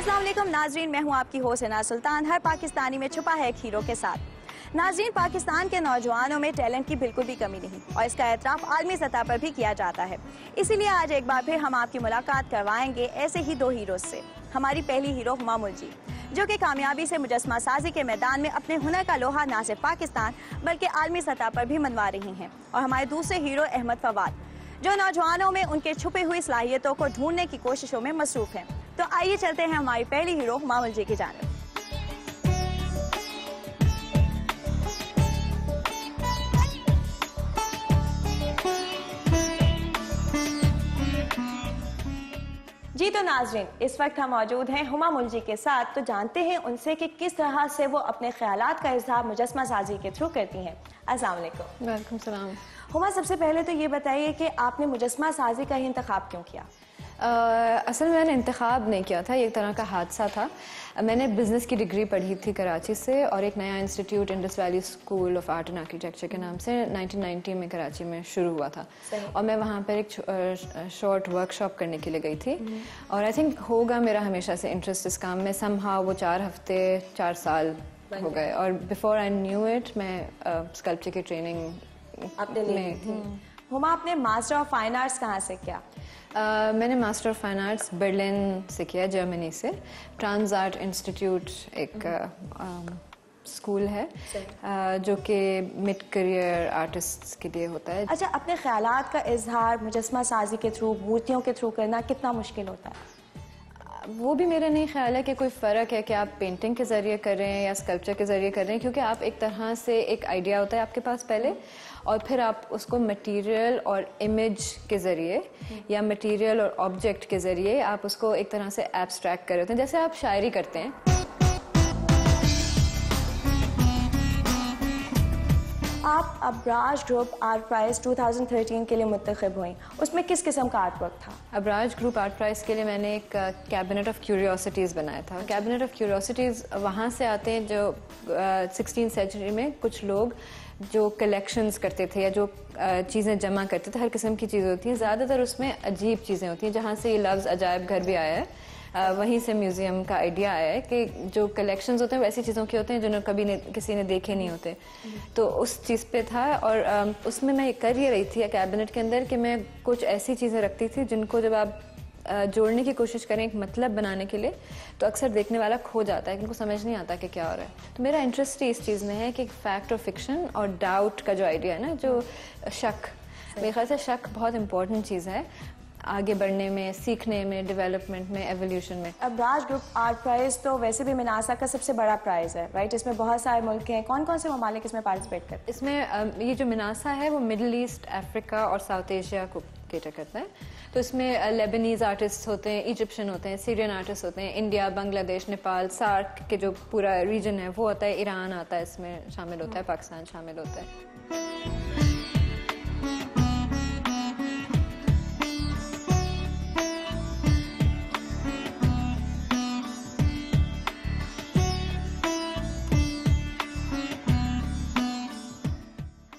अस्सलाम वालेकुम नाजरीन, मैं हूं आपकी होस्ट हिना सुल्तान। हर पाकिस्तानी में छुपा है एक हीरो के साथ। नाजरीन, पाकिस्तान के नौजवानों में टैलेंट की बिल्कुल भी कमी नहीं और इसका एतराफ़ आलमी सतह पर भी किया जाता है। इसीलिए आज एक बार फिर हम आपकी मुलाकात करवाएंगे ऐसे ही दो हीरोज से। हमारी पहली हीरो हुमा मुलजी, जो कि कामयाबी से मुजस्मा साजी के मैदान में अपने हुनर का लोहा ना सिर्फ पाकिस्तान बल्कि आलमी सतह पर भी मनवा रही हैं। और हमारे दूसरे हीरो अहमद फवाद, जो नौजवानों में उनके छुपी हुई सलाहियतों को ढूंढने की कोशिशों में मसरूफ हैं। तो आइए चलते हैं हमारी पहली हीरो हुमा मुलजी की जानिब। जी तो नाजरीन, इस वक्त हम मौजूद हैं हुमा मुलजी के साथ। तो जानते हैं उनसे कि किस तरह से वो अपने ख्यालात का इजहार मुजस्मा साजी के थ्रू करती हैं। अस्सलाम वालेकुम। वालेकुम सलाम। हुमा, सबसे पहले तो ये बताइए कि आपने मुजस्मा साजी का ही इंतखाब क्यों किया? असल में मैंने इंतखाब नहीं किया था, ये एक तरह का हादसा था। मैंने बिज़नेस की डिग्री पढ़ी थी कराची से और एक नया institute Indus valley school of art and architecture के नाम से 1990 में कराची में शुरू हुआ था। और मैं वहाँ पर एक शॉर्ट वर्कशॉप करने के लिए गई थी। और आई थिंक होगा मेरा हमेशा से इंटरेस्ट इस काम में। समहाउ वो 4 हफ्ते 4 साल हो गए और बिफोर आई न्यू इट मैं स्कल्पचर की ट्रेनिंग आपने ली थी। हुमा, आपने मास्टर ऑफ फाइन आर्ट्स कहाँ से किया? मैंने master of fine arts Berlin से किया, जर्मनी से। ट्रांस आर्ट इंस्टीट्यूट एक स्कूल है जो कि मिड करियर आर्टिस्ट्स के लिए होता है। अच्छा, अपने ख्यालात का इजहार मुजस्मा साजी के थ्रू, मूर्तियों के थ्रू करना कितना मुश्किल होता है? वो भी मेरा नहीं ख्याल है कि कोई फ़र्क है कि आप पेंटिंग के ज़रिए कर रहे हैं या स्कल्पचर के ज़रिए कर रहे हैं, क्योंकि आप एक तरह से एक आइडिया होता है आपके पास पहले और फिर आप उसको मटेरियल और इमेज के ज़रिए या मटेरियल और ऑब्जेक्ट के ज़रिए आप उसको एक तरह से एब्स्ट्रैक्ट कर रहे होते हैं, जैसे आप शायरी करते हैं। आप अबराज ग्रुप आर्ट प्राइज़ 2013 के लिए मुंतखब हुई, उसमें किस किस्म का आर्ट वर्क था? अबराज ग्रुप आर्ट प्राइज़ के लिए मैंने एक कैबिनेट ऑफ क्यूरियोसिटीज़ बनाया था। कैबिनेट ऑफ क्यूरियोसिटीज़ वहाँ से आते हैं जो 16th सेंचुरी में कुछ लोग जो कलेक्शंस करते थे या जो चीज़ें जमा करते थे, हर किस्म की चीज़ें होती हैं। ज़्यादातर उसमें अजीब चीज़ें होती हैं, जहाँ से ये लफ्ज़ अजायब घर भी आया है। वहीं से म्यूज़ियम का आइडिया आया है कि जो कलेक्शंस होते हैं वैसी चीज़ों के होते हैं जिन्हें कभी किसी ने देखे नहीं होते। तो उस चीज़ पे था और उसमें मैं कर ये रही थी कैबिनेट के अंदर कि मैं कुछ ऐसी चीज़ें रखती थी जिनको जब आप जोड़ने की कोशिश करें एक मतलब बनाने के लिए तो अक्सर देखने वाला खो जाता है, उनको समझ नहीं आता कि क्या हो रहा है। तो मेरा इंटरेस्ट ही इस चीज़ में है कि फैक्ट और फिक्शन और डाउट का जो आइडिया है ना, जो शक, मेरे ख्याल से शक बहुत इंपॉर्टेंट चीज़ है आगे बढ़ने में, सीखने में, डेवलपमेंट में, एवोल्यूशन में। अबराज ग्रुप आर्ट प्राइज़ तो वैसे भी मिनासा का सबसे बड़ा प्राइज़ है, राइट? इसमें बहुत सारे मुल्क हैं। कौन कौन से ममालिक इसमें पार्टिसिपेट करते हैं? इसमें ये जो मिनासा है वो मिडल ईस्ट, अफ्रीका और साउथ एशिया को केटर करता है। तो इसमें लेबनीज़ आर्टिस्ट होते हैं, इजिप्शियन होते हैं, सीरियन आर्टिस्ट होते हैं, इंडिया, बांग्लादेश, नेपाल, सार्क के जो पूरा रीजन है वो होता है, ईरान आता है, इसमें शामिल होता है, पाकिस्तान शामिल होता है।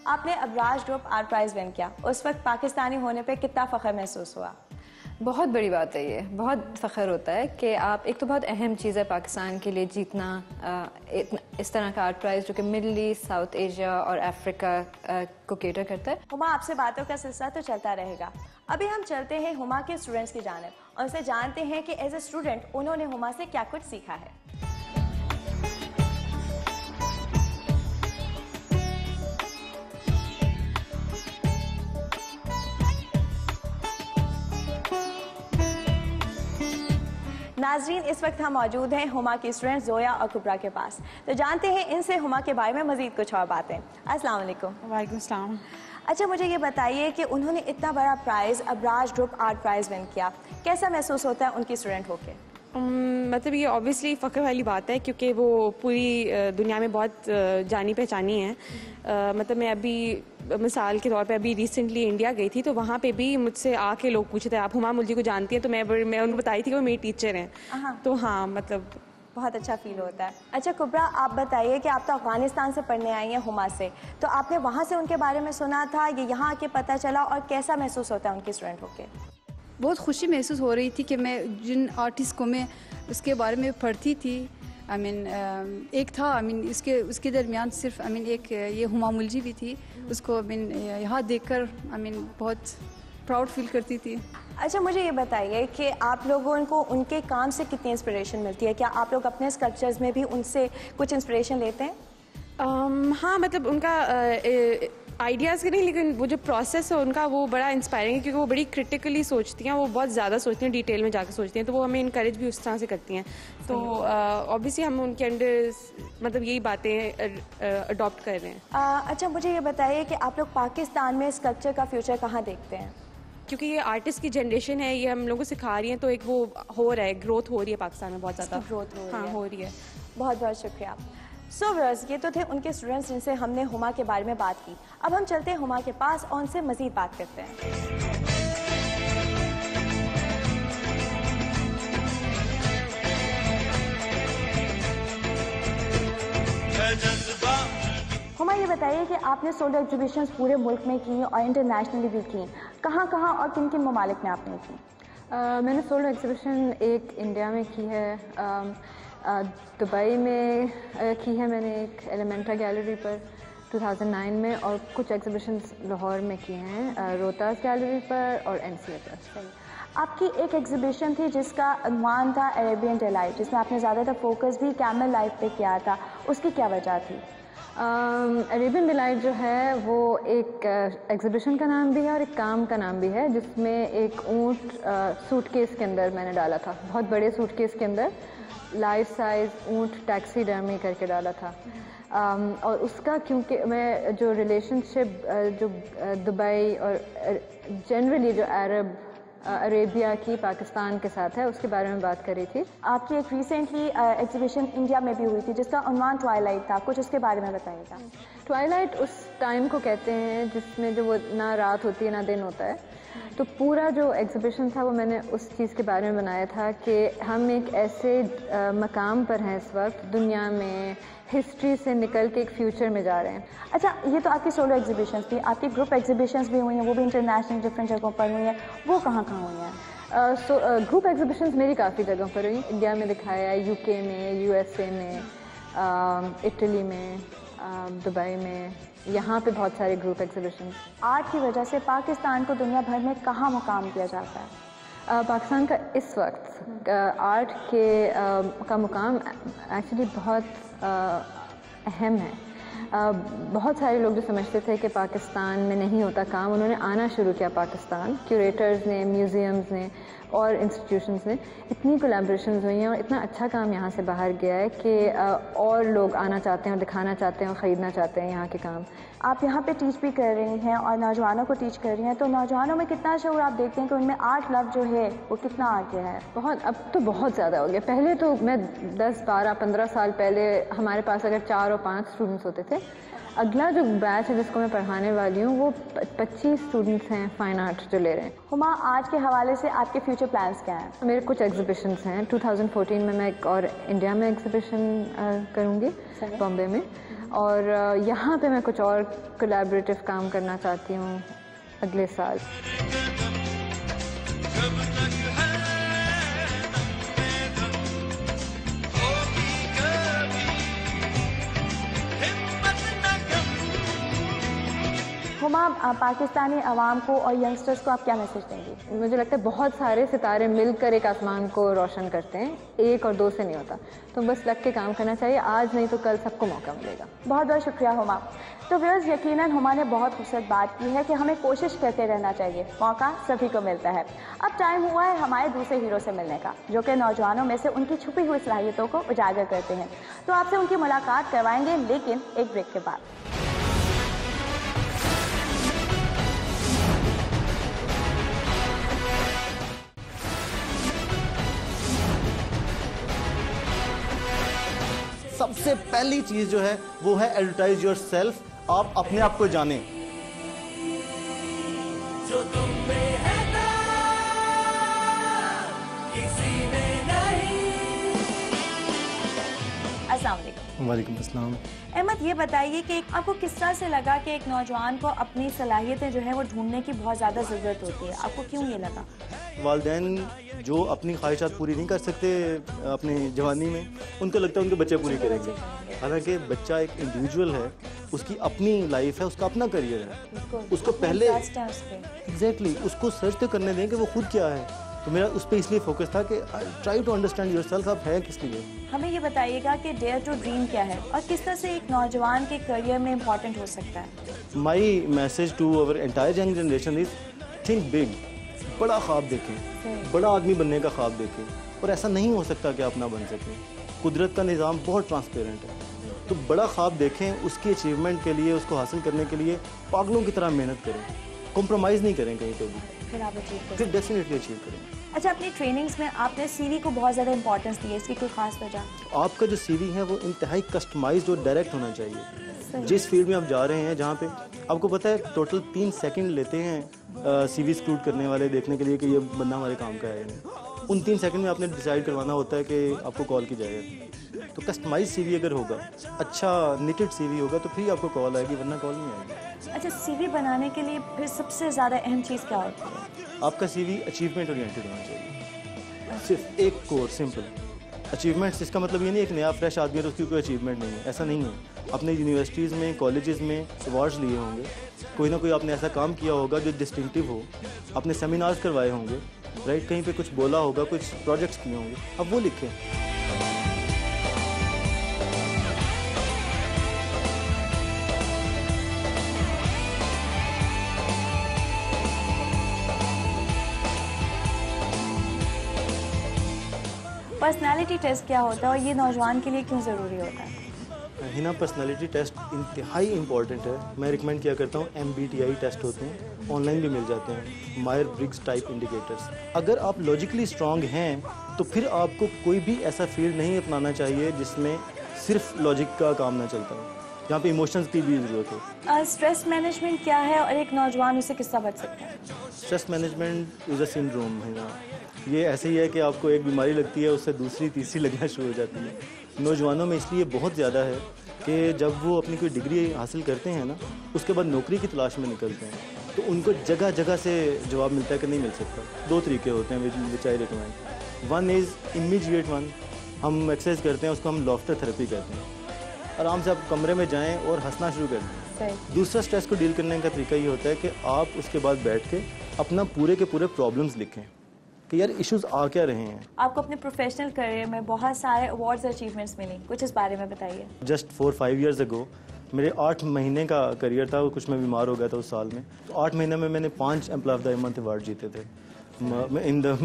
आपने Abraaj group art prize win किया, उस वक्त पाकिस्तानी होने पे कितना फ़ख्र महसूस हुआ? बहुत बड़ी बात है ये, बहुत फ़ख्र होता है कि आप, एक तो बहुत अहम चीज़ है पाकिस्तान के लिए जीतना इस तरह का आर्ट प्राइज़ जो कि मिडल ईस्ट, साउथ एशिया और अफ्रीका को केटर करता है। हुमा, आपसे बातों का सिलसिला तो चलता रहेगा। अभी हम चलते हैं हुमा के स्टूडेंट्स की जानिब और उनसे जानते हैं कि एज ए स्टूडेंट उन्होंने हुमा से क्या कुछ सीखा है। नाजरीन, इस वक्त हम मौजूद हैं हुमा की स्टूडेंट जोया और कुबरा के पास। तो जानते हैं इनसे हुमा के बारे में मजीद कुछ और बातें। अस्सलाम वालेकुम। वालेकुम सलाम। अच्छा, मुझे ये बताइए कि उन्होंने इतना बड़ा prize Abraaj group art prize win किया, कैसा महसूस होता है उनकी स्टूडेंट होके? मतलब ये ऑब्वियसली फ़ख्र वाली बात है क्योंकि वो पूरी दुनिया में बहुत जानी पहचानी है। मतलब मैं अभी मिसाल के तौर पे अभी रिसेंटली इंडिया गई थी तो वहाँ पे भी मुझसे आके लोग पूछते थे आप हुमा मुलजी को जानती हैं, तो मैं उनको बताई थी कि वो मेरी टीचर हैं। तो हाँ, मतलब बहुत अच्छा फील होता है। अच्छा कुबरा, आप बताइए कि आप तो अफगानिस्तान से पढ़ने आई हैं हुमा से, तो आपने वहाँ से उनके बारे में सुना था, ये यहाँ आके पता चला और कैसा महसूस होता है उनकी स्टूडेंट होके? बहुत खुशी महसूस हो रही थी कि मैं जिन आर्टिस्ट को मैं उसके बारे में पढ़ती थी, एक था उसके दरमियान सिर्फ एक ये हुमा मुलजी भी थी, उसको यहाँ देखकर बहुत प्राउड फील करती थी। अच्छा, मुझे ये बताइए कि आप लोगों को उनके काम से कितनी इंस्पिरेशन मिलती है? क्या आप लोग अपने स्कल्पचर्स में भी उनसे कुछ इंस्पिरेशन लेते हैं? हाँ, मतलब उनका आइडियाज़ के नहीं, लेकिन वो जो प्रोसेस है उनका वो बड़ा इंस्पायरिंग है, क्योंकि वो बड़ी क्रिटिकली सोचती हैं, वो बहुत ज़्यादा सोचती हैं, डिटेल में जाकर सोचती हैं, तो वो हमें इनकरेज भी उस तरह से करती हैं। तो ऑब्वियसली हम उनके अंडर मतलब यही बातें अडॉप्ट कर रहे हैं। अच्छा, मुझे ये बताइए कि आप लोग पाकिस्तान में स्कल्पचर का फ्यूचर कहाँ देखते हैं? क्योंकि ये आर्टिस्ट की जनरेशन है, ये हम लोगों को सिखा रही हैं, तो एक वो हो रहा है, ग्रोथ हो रही है पाकिस्तान में बहुत ज़्यादा, ग्रोथ हो रही है। हाँ, हो रही है। बहुत बहुत शुक्रिया। सो व्यूअर्स, ये तो थे उनके स्टूडेंट्स जिनसे हमने हुमा के बारे में बात की। अब हम चलते हैं हुमा के पास और उनसे मज़ीद बात करते हैं। हुमा, ये बताइए कि आपने सोलर एग्जीबिशंस पूरे मुल्क में की और इंटरनेशनली भी की, कहाँ और किन किन ममालिक में आपने की? मैंने सोलर एग्जीबिशन एक इंडिया में की है, दुबई में की है मैंने एक एलिमेंटा गैलरी पर 2009 में, और कुछ एग्जीबिशंस लाहौर में की हैं, रोहतास गैलरी पर और एनसीए पर। आपकी एक एग्जीबिशन थी जिसका उन्वान था अरेबियन डिलाइट, जिसमें आपने ज़्यादातर फोकस भी कैमल लाइफ पे किया था, उसकी क्या वजह थी? अरेबियन डिलाइट जो है वो एक एग्जीबिशन का नाम भी है और एक काम का नाम भी है, जिसमें एक ऊँट सूटकेस के अंदर मैंने डाला था, बहुत बड़े सूटकेस के अंदर लाइफ साइज ऊँट टैक्सीडर्मी करके डाला था। और उसका क्योंकि मैं जो रिलेशनशिप जो दुबई और जनरली जो अरेबिया की पाकिस्तान के साथ है, उसके बारे में बात कर रही थी। आपकी एक रिसेंटली एग्जीबिशन इंडिया में भी हुई थी जिसका उन्वान ट्वाइलाइट था, कुछ उसके बारे में बताइएगा। ट्वाइलाइट उस टाइम को कहते हैं जिसमें जो वो ना रात होती है ना दिन होता है, तो पूरा जो एग्जीबिशन था वो मैंने उस चीज़ के बारे में बनाया था कि हम एक ऐसे मकाम पर हैं इस वक्त दुनिया में, हिस्ट्री से निकल के एक फ्यूचर में जा रहे हैं। अच्छा, ये तो आपकी सोलो एग्जीबिशंस थी, आपकी ग्रुप एग्जीबिशंस भी हुई हैं, वो भी इंटरनेशनल डिफरेंट जगहों पर हुई हैं, वो कहाँ हुई हैं? ग्रुप एग्जीबिशंस मेरी काफ़ी जगहों पर हुई, इंडिया में दिखाया है, यूके में, यूएसए में, इटली में, दुबई में, यहाँ पे बहुत सारे ग्रुप एग्जीबिशंस। आर्ट की वजह से पाकिस्तान को दुनिया भर में कहाँ मुकाम दिया जाता है? पाकिस्तान का इस वक्त आर्ट के का मुकाम एक्चुअली बहुत अहम है। बहुत सारे लोग जो समझते थे कि पाकिस्तान में नहीं होता काम, उन्होंने आना शुरू किया पाकिस्तान, क्यूरेटर्स ने, म्यूज़ियम्स ने और इंस्टीट्यूशंस ने, इतनी कोलैबोरेशंस हुई हैं और इतना अच्छा काम यहाँ से बाहर गया है कि और लोग आना चाहते हैं और दिखाना चाहते हैं और ख़रीदना चाहते हैं यहाँ के काम। आप यहाँ पे टीच भी कर रही हैं और नौजवानों को टीच कर रही हैं, तो नौजवानों में कितना शऊर आप देखते हैं कि उनमें आर्ट लव जो है वो कितना आ गया है? बहुत, अब तो बहुत ज़्यादा हो गया। पहले तो मैं 10, 12, 15 साल पहले हमारे पास अगर 4 और 5 स्टूडेंट्स होते थे। अगला जो बैच है जिसको मैं पढ़ाने वाली हूँ वो 25 स्टूडेंट्स हैं फ़ाइन आर्ट जो ले रहे हैं। हुमा, आज के हवाले से आपके फ्यूचर प्लान्स क्या हैं? मेरे कुछ एग्जीबिशंस हैं। 2014 में मैं एक और इंडिया में एग्जीबिशन करूँगी बॉम्बे में, और यहाँ पे मैं कुछ और कोलैबोरेटिव काम करना चाहती हूँ अगले साल। हुमा, पाकिस्तानी अवाम को और यंगस्टर्स को आप क्या मैसेज देंगे? मुझे लगता है बहुत सारे सितारे मिलकर एक आसमान को रोशन करते हैं, 1 और 2 से नहीं होता, तो बस लग के काम करना चाहिए, आज नहीं तो कल सबको मौका मिलेगा। बहुत बहुत शुक्रिया हुमा। तो व्यूअर्स, यकीनन हुमा ने बहुत खूबसूरत बात की है कि हमें कोशिश करते रहना चाहिए, मौका सभी को मिलता है। अब टाइम हुआ है हमारे दूसरे हीरो से मिलने का, जो कि नौजवानों में से उनकी छुपी हुई सलाहियतों को उजागर करते हैं। तो आपसे उनकी मुलाकात करवाएंगे, लेकिन एक ब्रेक के बाद। सबसे पहली चीज जो है वो है एडवर्टाइज योर सेल्फ। आप अपने आप को जानें। जो तुम में है ना, किसी में नहीं। अस्सलाम वालेकुम। वालेकुम अस्सलाम। अहमद, ये बताइए कि आपको किस तरह से लगा कि एक नौजवान को अपनी सलाहियतें जो है वो ढूंढने की बहुत ज़्यादा ज़रूरत होती है, आपको क्यों ये लगा? वालिदैन जो अपनी ख्वाहिशात पूरी नहीं कर सकते अपनी जवानी में, उनको लगता है उनके बच्चे पूरी करेंगे। हालांकि बच्चा एक इंडिविजुअल है, उसकी अपनी लाइफ है, उसका अपना करियर है, उसको पहले एग्जैक्टली उसको सर्च तो करने दें कि वो खुद क्या है। तो मेरा उस पर इसलिए फोकस था कि ट्राई टू अंडरस्टैंड योरसेल्फ, आप है किस लिए। हमें ये बताइएगा कि डेयर टू ड्रीम क्या है और किस तरह से एक नौजवान के करियर में इम्पोर्टेंट हो सकता है। My message to our entire young generation is think big. बड़ा ख्वाब देखें, बड़ा आदमी बनने का ख्वाब देखें, और ऐसा नहीं हो सकता कि आप ना बन सकें। कुदरत का निज़ाम बहुत ट्रांसपेरेंट है, तो बड़ा ख्वाब देखें, उसकी अचीवमेंट के लिए, उसको हासिल करने के लिए पागलों की तरह मेहनत करें, कॉम्प्रोमाइज़ नहीं करें कहीं पे भी, फिर डेफिनेटली अचीव करें। अच्छा, अपनी ट्रेनिंग्स में आपने सीवी को बहुत ज़्यादा इंपॉर्टेंस दी है, इसकी कोई खास वजह? आपका जो सीवी है वो इंतहाई कस्टमाइज्ड और डायरेक्ट होना चाहिए। जिस फील्ड में आप जा रहे हैं, जहाँ पे आपको पता है टोटल 3 सेकंड लेते हैं सीवी स्क्रूट करने वाले देखने के लिए कि ये बंदा हमारे काम का है। उन 3 सेकंड में आपने डिसाइड करवाना होता है कि आपको कॉल की जाएगा। तो कस्टमाइज सीवी अगर होगा, अच्छा निटेड सीवी होगा, तो फिर आपको कॉल आएगी, वरना कॉल नहीं आएगी। अच्छा, सीवी बनाने के लिए फिर सबसे ज़्यादा अहम चीज़ क्या होती है? आपका सीवी अचीवमेंट ओरिएंटेड होना चाहिए। सिर्फ एक कोर सिंपल अचीवमेंट्स, इसका मतलब ये नहीं एक नया फ्रेश आदमी है तो उसकी कोई अचीवमेंट नहीं है, ऐसा नहीं है। आपने यूनिवर्सिटीज़ में, कॉलेजेस में अवार्ड्स लिए होंगे, कोई ना कोई आपने ऐसा काम किया होगा जो डिस्टिंक्टिव हो, आपने सेमिनार्स करवाए होंगे, राइट, कहीं पे कुछ बोला होगा, कुछ प्रोजेक्ट्स किए होंगे, अब वो लिखें। पर्सनालिटी टेस्ट क्या होता है और ये नौजवान के लिए क्यों ज़रूरी होता है? हिना पर्सनालिटी टेस्ट इंतहाई इंपॉर्टेंट है। मैं रिकमेंड किया करता हूँ, MBTI टेस्ट होते हैं, ऑनलाइन भी मिल जाते हैं, मायर ब्रिग्स टाइप इंडिकेटर्स। अगर आप लॉजिकली स्ट्रांग हैं तो फिर आपको कोई भी ऐसा फील्ड नहीं अपनाना चाहिए जिसमें सिर्फ लॉजिक का काम ना चलता हो, जहाँ पे इमोशंस की भी ज़रूरत हो। स्ट्रेस मैनेजमेंट क्या है और एक नौजवान उसे किस तरह बच सकता है? Stress management is a syndrome है ना, ये ऐसे ही है कि आपको एक बीमारी लगती है, उससे दूसरी तीसरी लगना शुरू हो जाती है। नौजवानों में इसलिए बहुत ज़्यादा है कि जब वो अपनी कोई डिग्री हासिल करते हैं ना, उसके बाद नौकरी की तलाश में निकलते हैं, तो उनको जगह जगह से जवाब मिलता है कि नहीं मिल सकता। 2 तरीके होते हैं which I recommend. One is immediate one, हम एक्सरसाइज करते हैं, उसको हम लॉफ्टर थेरेपी कहते हैं। आराम से आप कमरे में जाएं और हंसना शुरू कर दें। दूसरा स्ट्रेस को डील करने का तरीका ये होता है कि आप उसके बाद बैठ के अपना पूरे के पूरे प्रॉब्लम्स लिखें कि यार इश्यूज आ क्या रहे हैं। आपको अपने प्रोफेशनल करियर में बहुत सारे अवार्ड्स और अचीवमेंट्स मिली, कुछ इस बारे में बताइए। जस्ट 4-5 ईयर्स अगो मेरे 8 महीने का करियर था, कुछ मैं बीमार हो गया था उस साल में, तो 8 महीने में मैंने 5 employ of the month award जीते थे। इन द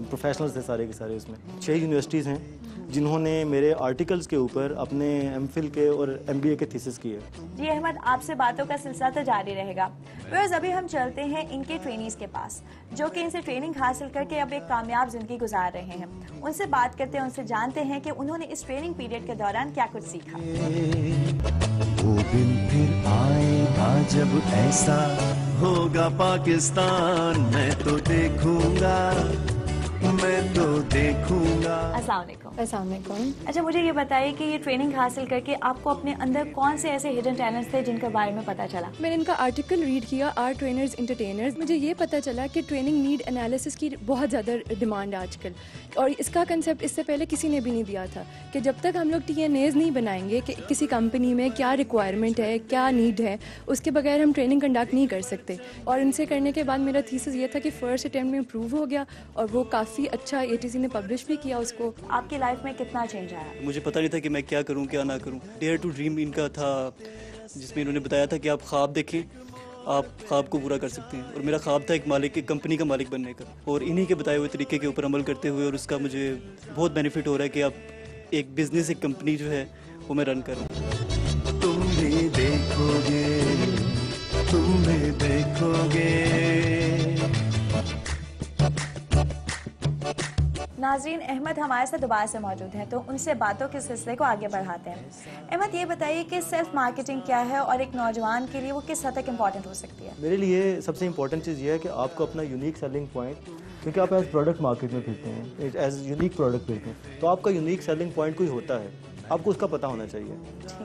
प्रोफेशनल्स थे सारे के सारे। उसमें 6 यूनिवर्सिटीज़ हैं जिन्होंने मेरे आर्टिकल्स के ऊपर अपने MPhil के और MBA के थीसिस किए। जी अहमद, आपसे बातों का सिलसिला तो जारी रहेगा। बस अभी हम चलते हैं इनके ट्रेनीज के पास, जो कि इनसे ट्रेनिंग हासिल करके अब एक कामयाब जिंदगी गुजार रहे हैं। उनसे बात करते हैं, उनसे जानते हैं कि उन्होंने इस ट्रेनिंग पीरियड के दौरान क्या कुछ सीखा। वो दिन फिर आएगा जब ऐसा होगा पाकिस्तान, मैं तो देखूंगा, मैं तो देखूंगा। अस्सलाम वालेकुम। अस्सलाम वालेकुम। अच्छा, मुझे ये बताइए कि ये ट्रेनिंग हासिल करके आपको अपने अंदर कौन से ऐसे हिडन टैलेंट्स थे जिनके बारे में पता चला? मैंने इनका आर्टिकल रीड किया, आर ट्रेनर्स एंटरटेनर्स। मुझे ये पता चला कि ट्रेनिंग नीड एनालिसिस की बहुत ज़्यादा डिमांड है आजकल, और इसका कंसेप्ट इससे पहले किसी ने भी नहीं दिया था कि जब तक हम लोग TNAs नहीं बनाएंगे कि किसी कंपनी में क्या रिक्वायरमेंट है, क्या नीड है, उसके बगैर हम ट्रेनिंग कंडक्ट नहीं कर सकते। और इनसे करने के बाद मेरा थीसिस ये था कि फर्स्ट अटेम्प्ट में इम्प्रूव हो गया और वो काफ़ी अच्छा ATC ने पब्लिश भी किया उसको। आपकी लाइफ में कितना चेंज आया? मुझे पता नहीं था कि मैं क्या करूं क्या ना करूं। डेयर टू ड्रीम इनका था, जिसमें इन्होंने बताया था कि आप ख्वाब देखें, आप ख्वाब को पूरा कर सकते हैं। और मेरा ख्वाब था एक मालिक, एक कंपनी का मालिक बनने का, और इन्हीं के बताए हुए तरीके के ऊपर अमल करते हुए, और उसका मुझे बहुत बेनिफिट हो रहा है कि अब एक बिजनेस, एक कंपनी जो है वो मैं रन करूँ। तुम भी देखोगे, तुम भी देखोगे। नाज़रीन, अहमद हमारे साथ दोबारा से मौजूद हैं, तो उनसे बातों के सिलसिले को आगे बढ़ाते हैं। अहमद, ये बताइए कि सेल्फ मार्केटिंग क्या है और एक नौजवान के लिए वो किस हद तक इम्पोर्टेंट हो सकती है? मेरे लिए सबसे इम्पोर्टेंट चीज़ ये है कि आपको अपना यूनिक सेलिंग पॉइंट, क्योंकि आप एज प्रोडक्ट मार्केट में फिरते हैं, एज यूनिक प्रोडक्ट फिरते हैं, तो आपका यूनिक सेलिंग पॉइंट कोई होता है। आपको उसका पता होना चाहिए।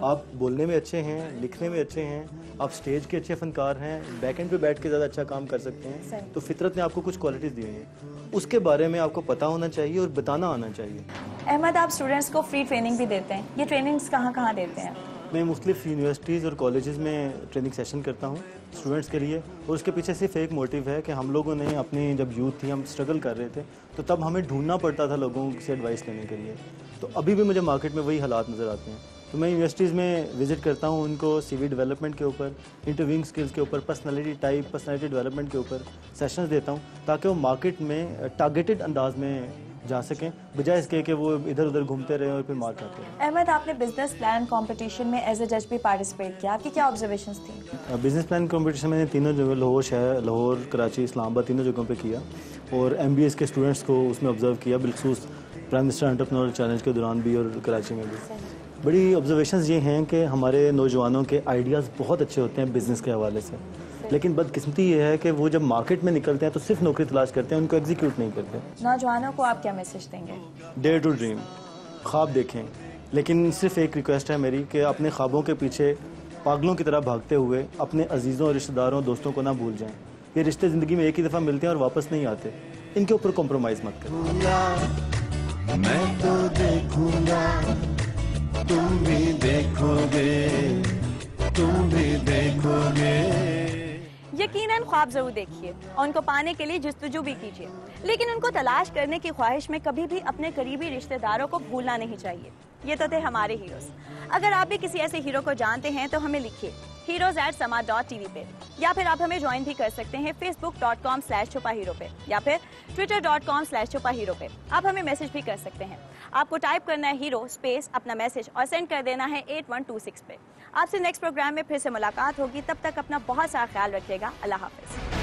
आप बोलने में अच्छे हैं, लिखने में अच्छे हैं, आप स्टेज के अच्छे फनकार हैं, बैक एंड पे बैठ के ज़्यादा अच्छा काम कर सकते हैं, तो फितरत ने आपको कुछ क्वालिटीज़ दी हैं, उसके बारे में आपको पता होना चाहिए और बताना आना चाहिए। अहमद, आप स्टूडेंट्स को फ्री ट्रेनिंग भी देते हैं, ये ट्रेनिंग्स कहाँ कहाँ देते हैं? मैं मुख्तलिफ यूनिवर्सिटीज़ और कॉलेजेस में ट्रेनिंग सेशन करता हूँ स्टूडेंट्स के लिए, और उसके पीछे सिर्फ एक मोटिव है कि हम लोगों ने अपनी जब यूथ थी, हम स्ट्रगल कर रहे थे, तो तब हमें ढूंढना पड़ता था लोगों से एडवाइस लेने के लिए। तो अभी भी मुझे मार्केट में वही हालात नज़र आते हैं। तो मैं यूनिवर्सिटीज़ में विज़िट करता हूँ, उनको CV डेवलपमेंट के ऊपर, इंटरव्यूइंग स्किल्स के ऊपर, पर्सनालिटी डेवलपमेंट के ऊपर सेशंस देता हूँ, ताकि वो मार्केट में टारगेटेड अंदाज में जा सकें, बजाय इसके कि वो इधर उधर घूमते रहें और फिर मार खाते रहें। अहमद, आपने बिजनेस प्लान कंपटीशन में एज ए जज भी पार्टिसिपेट किया, आपकी क्या ऑब्जर्वेशंस थी? बिजनेस प्लान कंपटीशन मैंने तीनों जगह, लाहौर, कराची, इस्लामाबाद, तीनों जगहों पे किया, और MBA के स्टूडेंट्स को उसमें ऑब्जर्व किया, बिलखसूस प्राइम मिनिस्टर एंटरप्रेन्योर चैलेंज के दौरान भी और कराची में भी। बड़ी ऑब्जर्वेशंस ये हैं कि हमारे नौजवानों के आइडियाज़ बहुत अच्छे होते हैं बिज़नेस के हवाले से, लेकिन बदकिस्मती ये है कि वो जब मार्केट में निकलते हैं तो सिर्फ नौकरी तलाश करते हैं, उनको एग्जीक्यूट नहीं करते। नौजवानों को आप क्या मैसेज देंगे? डेयर टू ड्रीम, ख्वाब देखें, लेकिन सिर्फ एक रिक्वेस्ट है मेरी कि अपने ख्वाबों के पीछे पागलों की तरह भागते हुए अपने अजीज़ों, रिश्तेदारों, दोस्तों को ना भूल जाएं। ये रिश्ते ज़िंदगी में एक ही दफ़ा मिलते हैं और वापस नहीं आते, इनके ऊपर कॉम्प्रोमाइज़ मत करें। मैं तो देखूंगा, तुम भी देखोगे, तुम भी देखोगे। यकीनन ख्वाब जरूर देखिए और उनको पाने के लिए जस्तजू भी कीजिए, लेकिन उनको तलाश करने की ख्वाहिश में कभी भी अपने करीबी रिश्तेदारों को भूलना नहीं चाहिए। ये तो थे हमारे हीरोज। अगर आप भी किसी ऐसे हीरो को जानते हैं तो हमें लिखिए heroes@sama.tv पे, या फिर आप हमें ज्वाइन भी कर सकते हैं facebook.com/छुपाहीरो पे, या फिर twitter.com/छुपाहीरो पे। आप हमें मैसेज भी कर सकते हैं। आपको टाइप करना है हीरो स्पेस अपना मैसेज और सेंड कर देना है 8126 पे। आपसे नेक्स्ट प्रोग्राम में फिर से मुलाकात होगी, तब तक अपना बहुत सारा ख्याल रखिएगा। अल्लाह हाफिज।